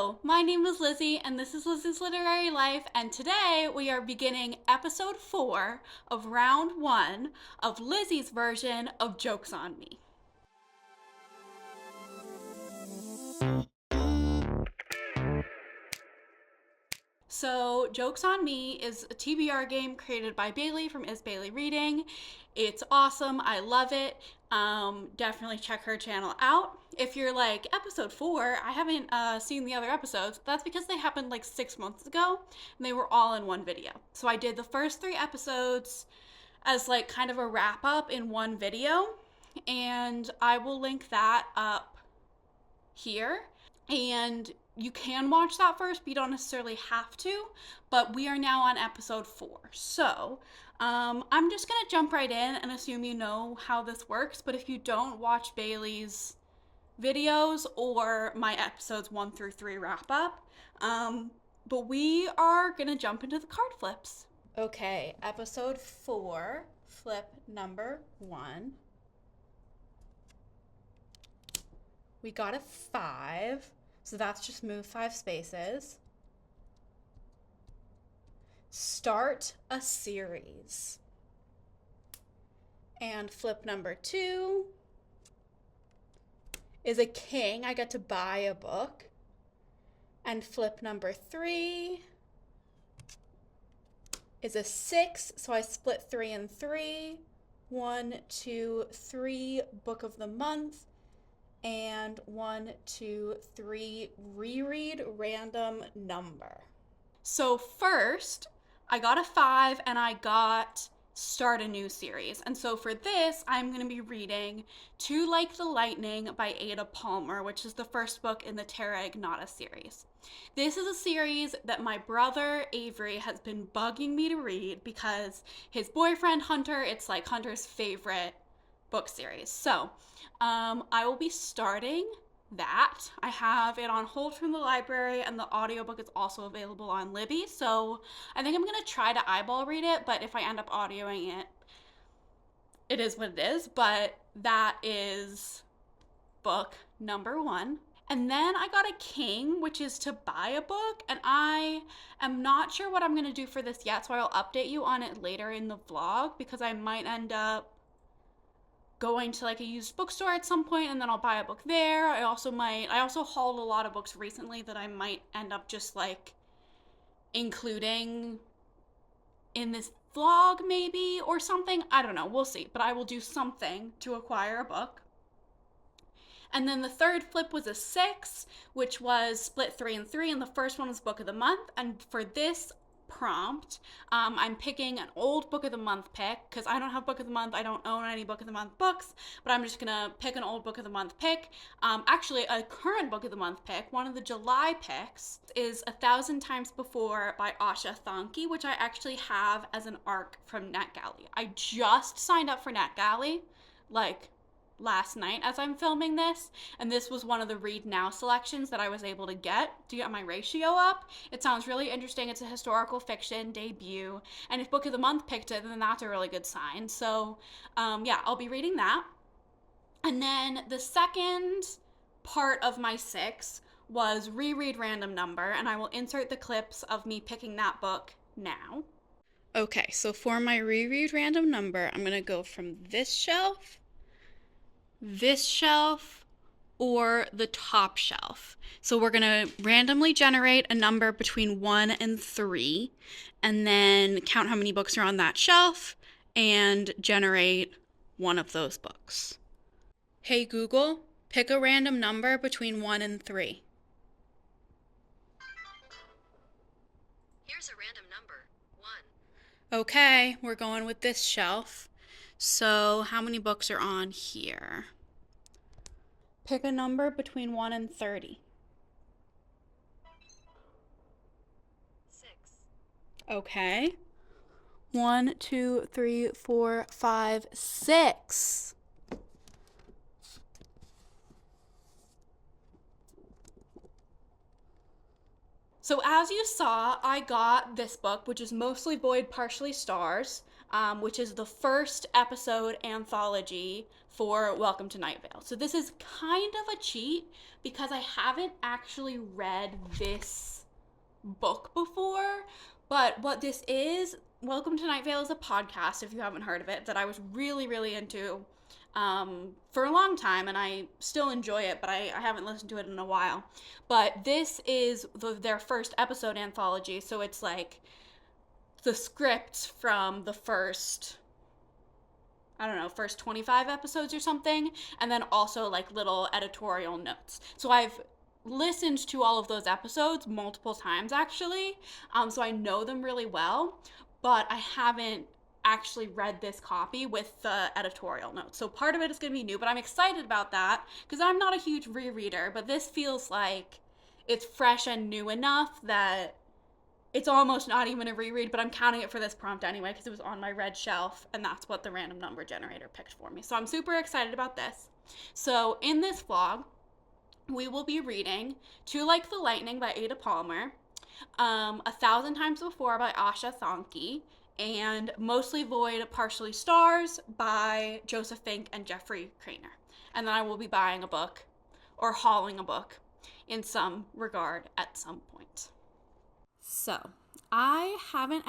Hello, my name is Lizzie, and this is Lizzie's Literary Life, and today we are beginning episode 4 of round 1 of Lizzie's version of Jokes on Me. So, Jokes on Me is a TBR game created by Bailey from Is Bailey Reading. It's awesome. I love it. Definitely check her channel out. If you're like, episode 4, I haven't seen the other episodes, that's because they happened like 6 months ago and they were all in one video. So, I did the first 3 episodes as like kind of a wrap up in one video, and I will link that up here. And you can watch that first, but you don't necessarily have to. But we are now on episode 4. So I'm just going to jump right in and assume you know how this works. But if you don't, watch Bailey's videos or my episodes 1 through 3 wrap up. But we are going to jump into the card flips. Okay, episode 4, flip number 1. We got a 5, so that's just move 5 spaces. Start a series. And flip number 2 is a king. I get to buy a book. And flip number 3 is a 6, so I split 3 and 3. 1, 2, 3, book of the month. And 1, 2, 3, reread random number. So first, I got a 5 and I got start a new series. And so for this, I'm going to be reading Too Like the Lightning by Ada Palmer, which is the first book in the Terra Ignota series. This is a series that my brother Avery has been bugging me to read because his boyfriend Hunter, it's like Hunter's favorite book series. So I will be starting that. I have it on hold from the library, and the audiobook is also available on Libby. So I think I'm going to try to eyeball read it, but if I end up audioing it, it is what it is. But that is book number 1. And then I got a king, which is to buy a book, and I am not sure what I'm going to do for this yet, so I'll update you on it later in the vlog, because I might end up going to like a used bookstore at some point and then I'll buy a book there. I also hauled a lot of books recently that I might end up just like including in this vlog maybe or something. I don't know, we'll see, but I will do something to acquire a book. And then the third flip was a 6, which was split 3 and 3, and the first one was book of the month. And for this prompt, I'm picking an old book of the month pick because I don't have book of the month. I don't own any book of the month books, but I'm just gonna pick an old book of the month pick. Actually, a current book of the month pick, one of the July picks, is 1,000 Times Before by Asha Thanki, which I actually have as an ARC from NetGalley. I just signed up for NetGalley like last night as I'm filming this, and this was one of the read now selections that I was able to get to get my ratio up. It sounds really interesting. It's a historical fiction debut, and if book of the month picked it, then that's a really good sign. So yeah, I'll be reading that. And then the second part of my 6 was reread random number, and I will insert the clips of me picking that book now. Okay, so for my reread random number, I'm gonna go from this shelf, this shelf, or the top shelf. So we're going to randomly generate a number between 1 and 3, and then count how many books are on that shelf and generate one of those books. Hey Google, pick a random number between 1 and 3. Here's a random number, 1. Okay, we're going with this shelf. So how many books are on here? Pick a number between 1 and 30. 6. Okay. 1, 2, 3, 4, 5, 6. So as you saw, I got this book, which is Mostly Void, Partially Stars, which is the first episode anthology for Welcome to Night Vale. So this is kind of a cheat because I haven't actually read this book before, but what this is, Welcome to Night Vale is a podcast, if you haven't heard of it, that I was really, really into for a long time, and I still enjoy it, but I haven't listened to it in a while. But this is their first episode anthology, so it's like the scripts from the first, I don't know, first 25 episodes or something, and then also like little editorial notes. So I've listened to all of those episodes multiple times actually, so I know them really well, but I haven't actually read this copy with the editorial notes. So part of it is going to be new, but I'm excited about that because I'm not a huge rereader, but this feels like it's fresh and new enough that it's almost not even a reread, but I'm counting it for this prompt anyway because it was on my red shelf and that's what the random number generator picked for me. So I'm super excited about this. So in this vlog, we will be reading To Like the Lightning by Ada Palmer, A Thousand Times Before by Asha Thonke, and Mostly Void, Partially Stars by Joseph Fink and Jeffrey Craner. And then I will be buying a book, or hauling a book, in some regard at some point. So, I haven't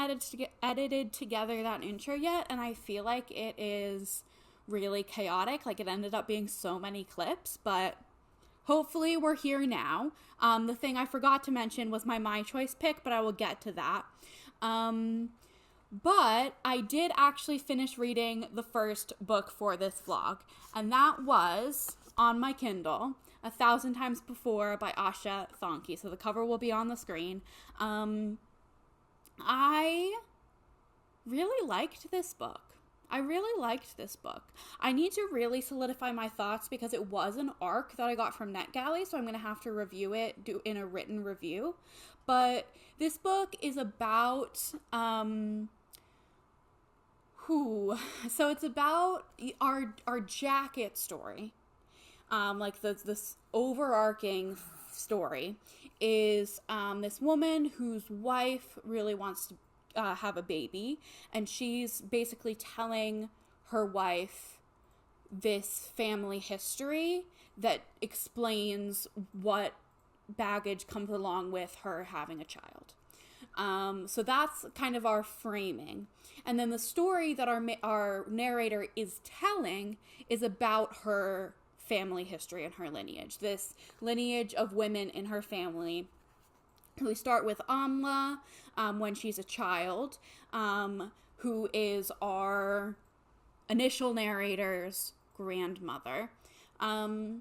edited together that intro yet, and I feel like it is really chaotic. Like, it ended up being so many clips, but hopefully we're here now. The thing I forgot to mention was my choice pick, but I will get to that. But I did actually finish reading the first book for this vlog, and that was on my Kindle, A Thousand Times Before by Asha Thonke. So the cover will be on the screen. I really liked this book. I need to really solidify my thoughts because it was an ARC that I got from NetGalley, so I'm going to have to review it in a written review. But this book is about, so it's about our jacket story. Like this overarching story is this woman whose wife really wants to have a baby, and she's basically telling her wife this family history that explains what baggage comes along with her having a child. So that's kind of our framing. And then the story that our narrator is telling is about her family history and her lineage. This lineage of women in her family. We start with Amla when she's a child, who is our initial narrator's grandmother. Amla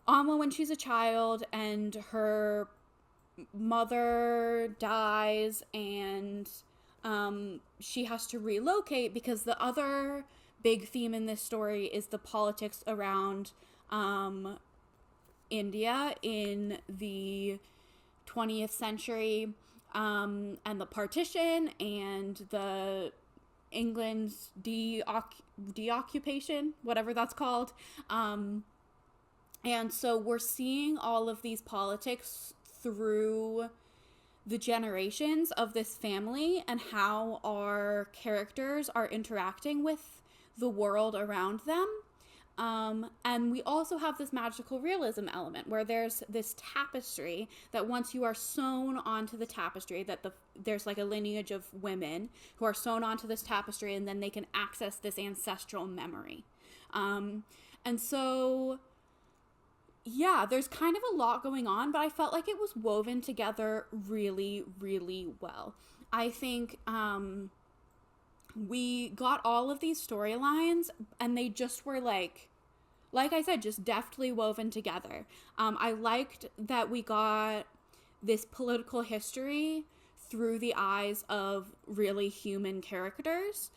when she's a child and her mother dies, and she has to relocate because the other big theme in this story is the politics around India in the 20th century, and the partition and the England's deoccupation, whatever that's called. And so we're seeing all of these politics through the generations of this family and how our characters are interacting with the world around them. And we also have this magical realism element where there's this tapestry that once you are sewn onto the tapestry, that there's like a lineage of women who are sewn onto this tapestry, and then they can access this ancestral memory. And so, yeah, there's kind of a lot going on, but I felt like it was woven together really, really well. I think, we got all of these storylines and they just were like I said, just deftly woven together. I liked that we got this political history through the eyes of really human characters,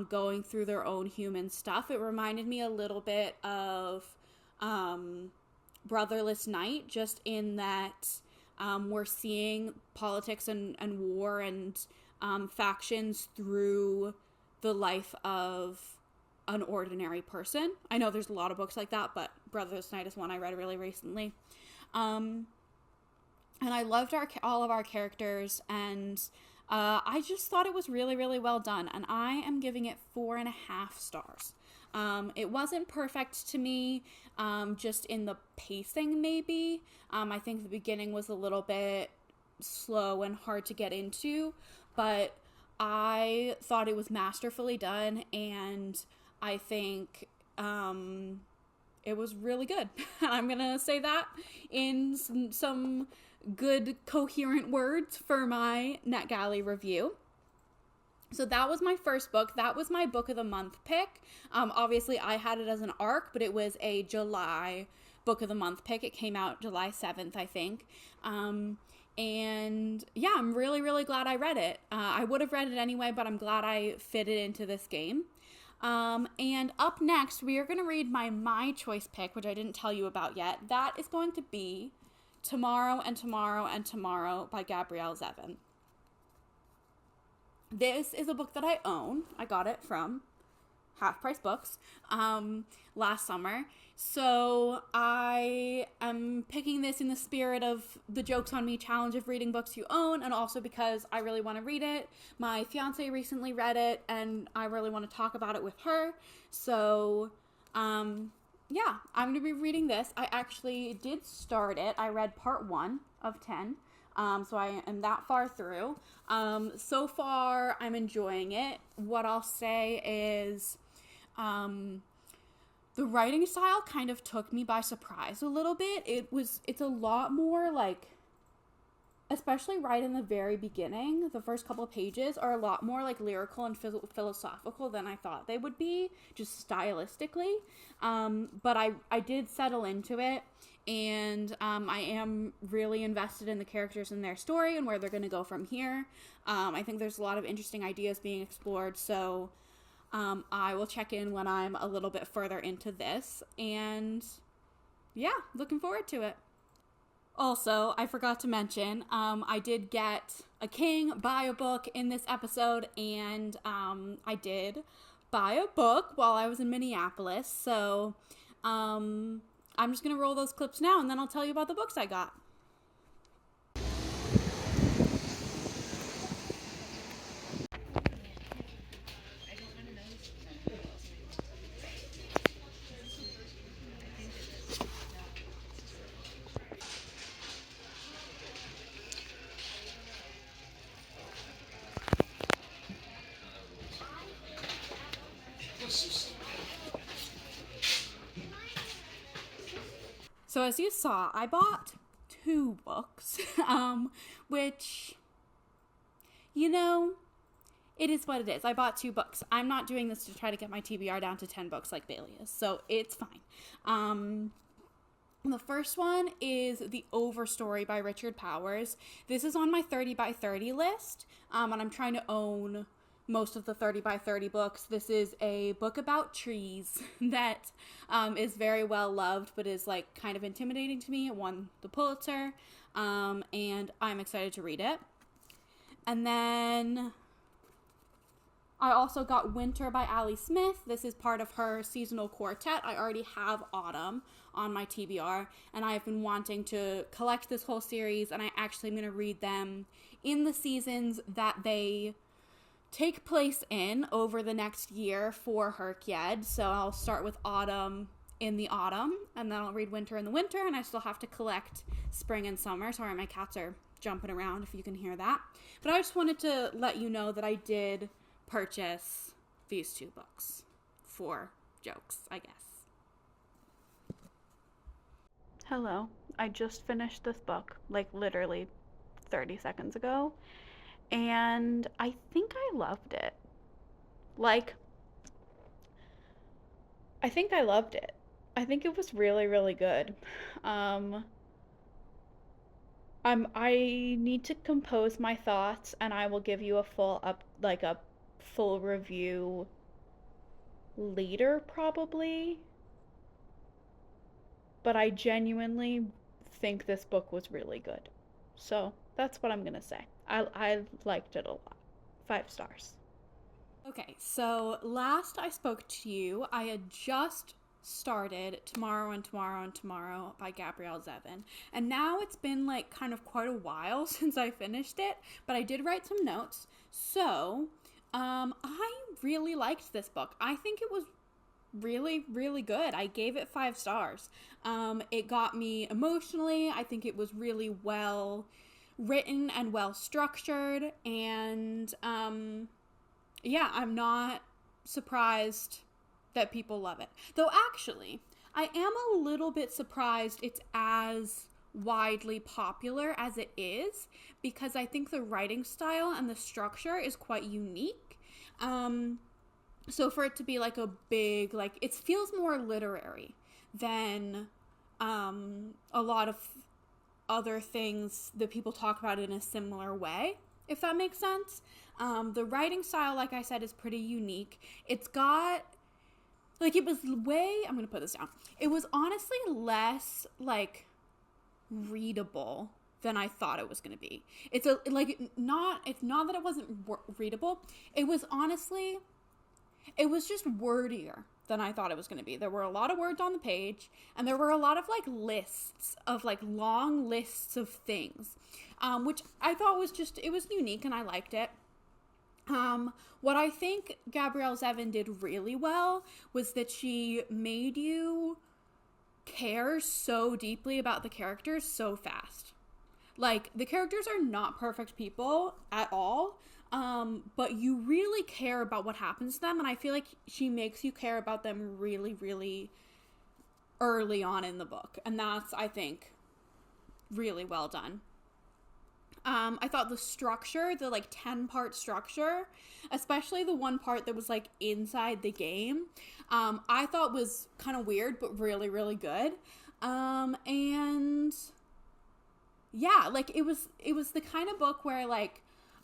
going through their own human stuff. It reminded me a little bit of Brotherless Night, just in that we're seeing politics and war and factions through the life of an ordinary person. I know there's a lot of books like that, but Brotherless Night is one I read really recently. And I loved all of our characters, and I just thought it was really, really well done, and I am giving it 4.5 stars. It wasn't perfect to me, just in the pacing, maybe. I think the beginning was a little bit slow and hard to get into, but I thought it was masterfully done, and I think it was really good. I'm gonna say that in some good, coherent words for my NetGalley review. So that was my first book. That was my book of the month pick. Obviously, I had it as an arc, but it was a July book of the month pick. It came out July 7th, I think. And yeah, I'm really, really glad I read it. I would have read it anyway, but I'm glad I fit it into this game. And up next, we are going to read my choice pick, which I didn't tell you about yet. That is going to be Tomorrow and Tomorrow and Tomorrow by Gabrielle Zevin. This is a book that I own. I got it from Half Price Books last summer. So I am picking this in the spirit of the Jokes on Me challenge of reading books you own, and also because I really want to read it. My fiance recently read it, and I really want to talk about it with her. So yeah, I'm going to be reading this. I actually did start it. I read part 1 of 10. So I am that far through. So far, I'm enjoying it. What I'll say is, the writing style kind of took me by surprise a little bit. It's a lot more like, especially right in the very beginning, the first couple of pages are a lot more like lyrical and philosophical than I thought they would be, just stylistically. But I did settle into it. And I am really invested in the characters and their story and where they're going to go from here. I think there's a lot of interesting ideas being explored, so I will check in when I'm a little bit further into this. And yeah, looking forward to it. Also, I forgot to mention, I did get a King buy a book in this episode, and I did buy a book while I was in Minneapolis, so I'm just going to roll those clips now, and then I'll tell you about the books I got. So as you saw, I bought 2 books, which, you know, it is what it is. I bought 2 books. I'm not doing this to try to get my TBR down to 10 books like Bailey is, so it's fine. The first one is The Overstory by Richard Powers. This is on my 30 by 30 list, and I'm trying to own most of the 30 by 30 books. This is a book about trees that is very well loved, but is like kind of intimidating to me. It won the Pulitzer, and I'm excited to read it. And then I also got Winter by Allie Smith. This is part of her seasonal quartet. I already have Autumn on my TBR, and I've been wanting to collect this whole series, and I actually am going to read them in the seasons that they take place in over the next year for Herkyed. So I'll start with Autumn in the autumn, and then I'll read Winter in the winter, and I still have to collect Spring and Summer. Sorry, my cats are jumping around if you can hear that. But I just wanted to let you know that I did purchase these 2 books for jokes, I guess. Hello. I just finished this book, like literally 30 seconds ago, and I think I loved it. I think I loved it. I think it was really, really good. I need to compose my thoughts, and I will give you a full review later, probably. But I genuinely think this book was really good. So that's what I'm gonna say. I liked it a lot. 5 stars. Okay, so last I spoke to you, I had just started Tomorrow and Tomorrow and Tomorrow by Gabrielle Zevin. And now it's been like kind of quite a while since I finished it, but I did write some notes. So, I really liked this book. I think it was really, really good. I gave it 5 stars. It got me emotionally. I think it was really well written and well structured. And, yeah, I'm not surprised that people love it. Though actually, I am a little bit surprised it's as widely popular as it is, because I think the writing style and the structure is quite unique. So for it to be like a big, like, it feels more literary than a lot of other things that people talk about in a similar way, if that makes sense. The writing style, like I said, is pretty unique. It's got, like, it was way, I'm going to put this down. It was honestly less, like, readable than I thought it was going to be. It's not that it wasn't readable. It was just wordier than I thought it was going to be. There were a lot of words on the page, and there were a lot of, like, lists of, like, long lists of things, which I thought was just, it was unique, and I liked it. What I think Gabrielle Zevin did really well was that she made you care so deeply about the characters so fast. Like, the characters are not perfect people at all, but you really care about what happens to them, and I feel like she makes you care about them really, really early on in the book, and that's, I think, really well done. I thought the structure, the, like, 10-part structure, especially the one part that was, like, inside the game, I thought was kind of weird, but really, really good. And yeah, like, it was the kind of book where, like,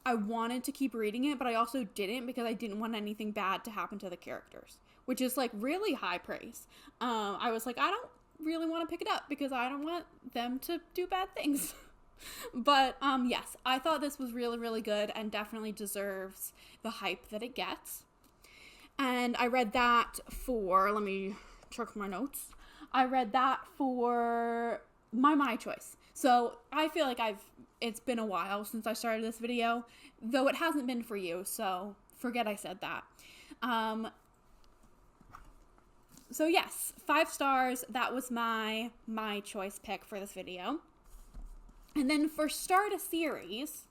I wanted to keep reading it, but I also didn't, because I didn't want anything bad to happen to the characters, which is, like, really high praise. I was like, I don't really want to pick it up because I don't want them to do bad things. But, yes, I thought this was really, really good and definitely deserves the hype that it gets. And I read that for, let me check my notes. I read that for my choice. So I feel like it's been a while since I started this video, though it hasn't been for you, so forget I said that. So yes, 5 stars. That was my choice pick for this video. And then for Start a Series,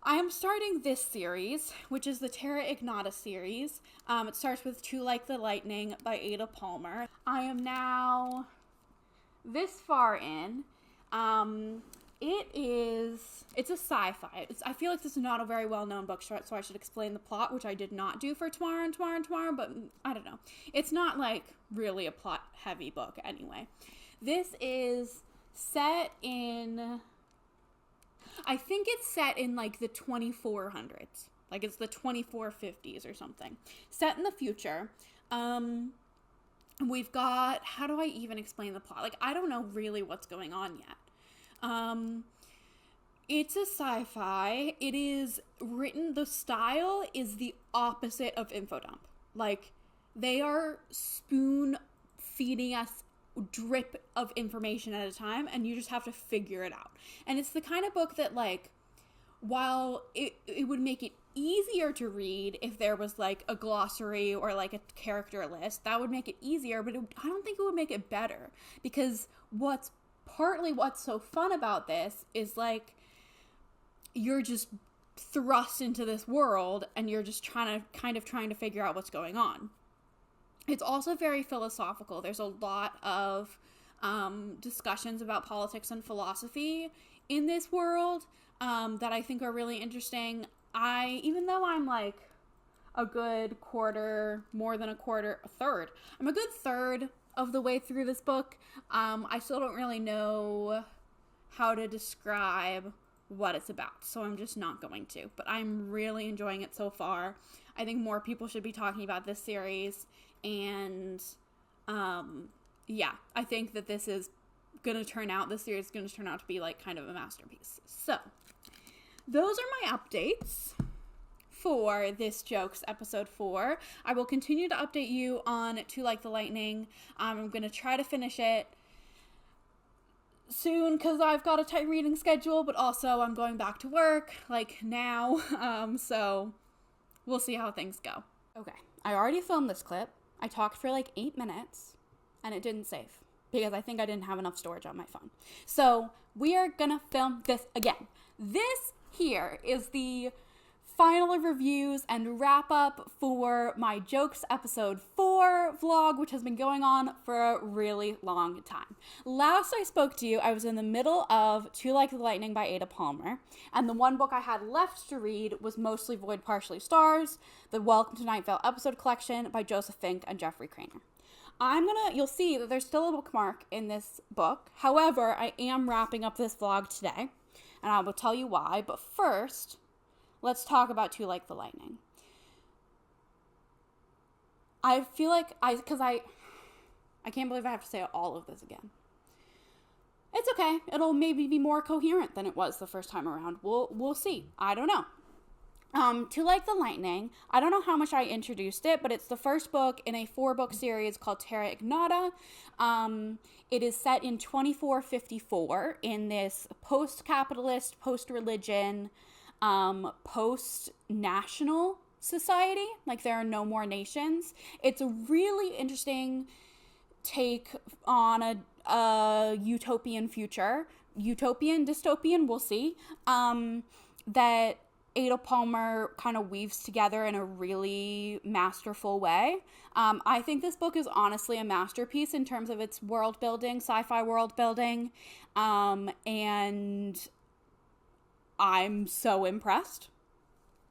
I am starting this series, which is the Terra Ignota series. It starts with To Like the Lightning by Ada Palmer. I am now this far in. It's a sci-fi. I feel like this is not a very well-known book, so I should explain the plot, which I did not do for Tomorrow and Tomorrow and Tomorrow, but I don't know. It's not, like, really a plot-heavy book anyway. This is set in, I think it's set in, like, the 2400s. Like, it's the 2450s or something. Set in the future. We've got, how do I even explain the plot? Like, I don't know really what's going on yet. It's a sci-fi. It is written, the style is the opposite of Infodump. Like, they are spoon feeding us drip of information at a time, and you just have to figure it out. And it's the kind of book that, like, while it would make it easier to read if there was, like, a glossary or, like, a character list, that would make it easier, but I don't think it would make it better, because what's so fun about this is, like, you're just thrust into this world and you're just trying to figure out what's going on. It's also very philosophical. There's a lot of discussions about politics and philosophy in this world that I think are really interesting. Even though I'm, like, a good third, I'm a good third of the way through this book. I still don't really know how to describe what it's about, so I'm just not going to. But I'm really enjoying it so far. I think more people should be talking about this series, and yeah, I think that this series is going to turn out to be, like, kind of a masterpiece. So those are my updates for this Jokes episode 4. I will continue to update you on To Like the Lightning. I'm going to try to finish it soon because I've got a tight reading schedule, but also I'm going back to work like now. So we'll see how things go. Okay, I already filmed this clip. I talked for like 8 minutes and it didn't save because I think I didn't have enough storage on my phone. So we are gonna film this again. This here is the final reviews and wrap up for my Jokes episode 4 vlog, which has been going on for a really long time. Last I spoke to you, I was in the middle of To Like the Lightning by Ada Palmer, and the one book I had left to read was Mostly Void, Partially Stars, the Welcome to Night Vale episode collection by Joseph Fink and Jeffrey Cranor. You'll see that there's still a bookmark in this book. However, I am wrapping up this vlog today, and I will tell you why, but first, let's talk about To Like the Lightning. I feel like I can't believe I have to say all of this again. It's okay. It'll maybe be more coherent than it was the first time around. We'll see. I don't know. To Like the Lightning, I don't know how much I introduced it, but it's the first book in a 4-book series called Terra Ignota. It is set in 2454 in this post-capitalist, post-religion, post-national society. Like, there are no more nations. It's a really interesting take on a utopian future. Utopian, dystopian, we'll see. That Ada Palmer kind of weaves together in a really masterful way. I think this book is honestly a masterpiece in terms of its world building, sci-fi world building, and I'm so impressed.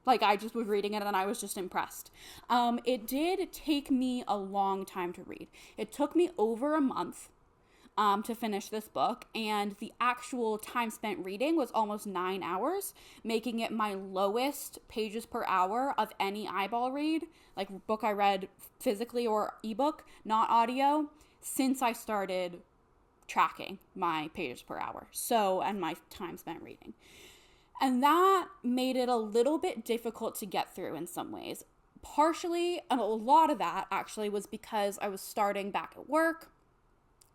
Like, I just was reading it and I was just impressed. It did take me a long time to read. It took me over a month to finish this book, and the actual time spent reading was almost 9 hours, making it my lowest pages per hour of any eyeball read, like book I read physically or ebook, not audio, since I started tracking my pages per hour, and my time spent reading. And that made it a little bit difficult to get through in some ways. Partially, and a lot of that actually was because I was starting back at work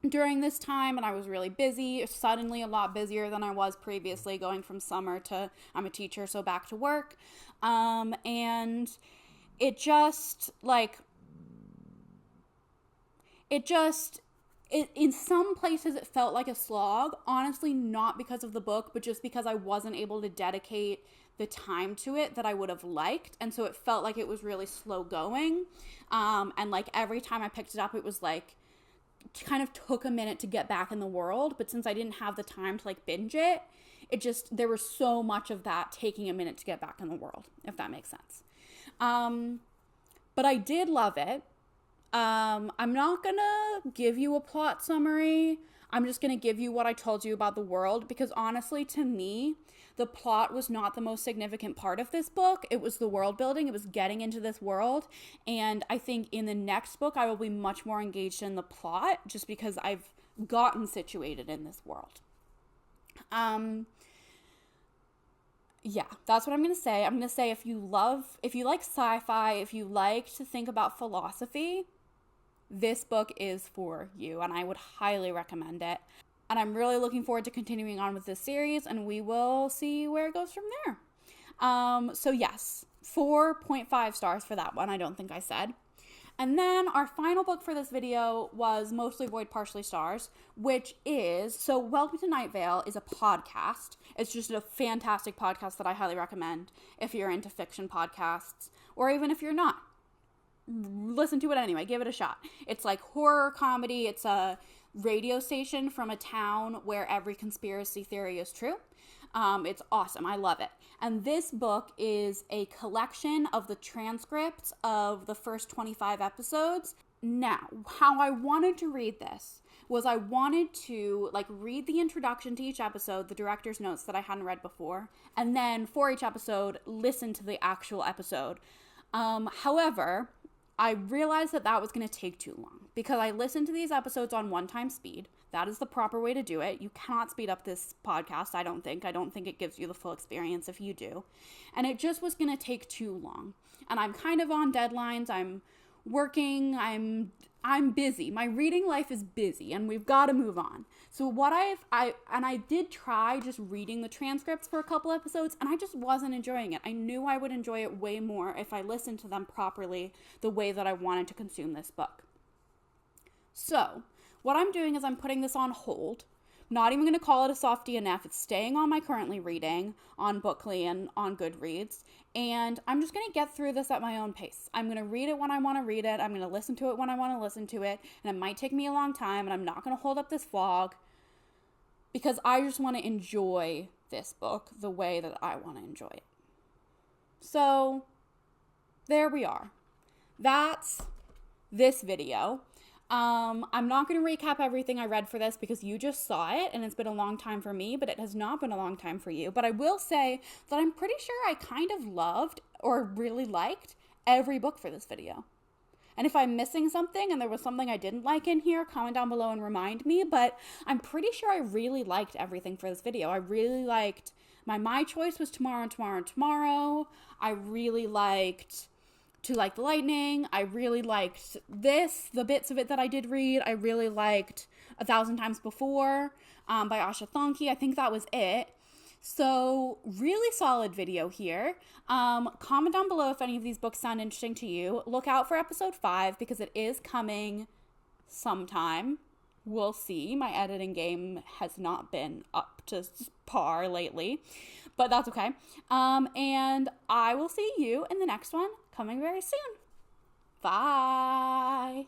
during this time, and I was really busy, suddenly a lot busier than I was previously, going from summer to, I'm a teacher, so back to work, and in some places it felt like a slog, honestly, not because of the book, but just because I wasn't able to dedicate the time to it that I would have liked, and so it felt like it was really slow going, and like every time I picked it up, it was like, kind of took a minute to get back in the world, but since I didn't have the time to like binge it, there was so much of that taking a minute to get back in the world, if that makes sense. But I did love it. I'm not gonna give you a plot summary. I'm just gonna give you what I told you about the world, because honestly, to me, the plot was not the most significant part of this book. It was the world building. It was getting into this world. And I think in the next book, I will be much more engaged in the plot just because I've gotten situated in this world. Yeah, that's what I'm going to say. I'm going to say if you like sci-fi, if you like to think about philosophy, this book is for you, and I would highly recommend it. And I'm really looking forward to continuing on with this series, and we will see where it goes from there. So yes, 4.5 stars for that one, I don't think I said. And then our final book for this video was Mostly Void, Partially Stars, which is, so Welcome to Night Vale is a podcast. It's just a fantastic podcast that I highly recommend if you're into fiction podcasts, or even if you're not. Listen to it anyway, give it a shot. It's like horror comedy, it's a radio station from a town where every conspiracy theory is true. It's awesome. I love it. And this book is a collection of the transcripts of the first 25 episodes. Now, how I wanted to read this was I wanted to read the introduction to each episode, the director's notes that I hadn't read before, and then for each episode, listen to the actual episode. However, I realized that was going to take too long because I listened to these episodes on one-time speed. That is the proper way to do it. You cannot speed up this podcast, I don't think. I don't think it gives you the full experience if you do. And it just was going to take too long. And I'm kind of on deadlines. I'm working. I'm busy. My reading life is busy, and we've got to move on. So I did try just reading the transcripts for a couple episodes, and I just wasn't enjoying it. I knew I would enjoy it way more if I listened to them properly the way that I wanted to consume this book. So what I'm doing is I'm putting this on hold. Not even going to call it a soft DNF. It's staying on my currently reading on Bookly and on Goodreads. And I'm just going to get through this at my own pace. I'm going to read it when I want to read it. I'm going to listen to it when I want to listen to it. And it might take me a long time. And I'm not going to hold up this vlog because I just want to enjoy this book the way that I want to enjoy it. So there we are. That's this video. I'm not going to recap everything I read for this because you just saw it and it's been a long time for me, but it has not been a long time for you. But I will say that I'm pretty sure I kind of loved or really liked every book for this video. And if I'm missing something and there was something I didn't like in here, comment down below and remind me. But I'm pretty sure I really liked everything for this video. I really liked my choice was Tomorrow and Tomorrow and Tomorrow. I really liked To Like the Lightning. I really liked the bits of it that I did read. I really liked 1,000 Times Before by Asha Thonke. I think that was it. So really solid video here. Comment down below if any of these books sound interesting to you. Look out for episode 5 because it is coming sometime. We'll see. My editing game has not been up to par lately, but that's okay. And I will see you in the next one coming very soon. Bye.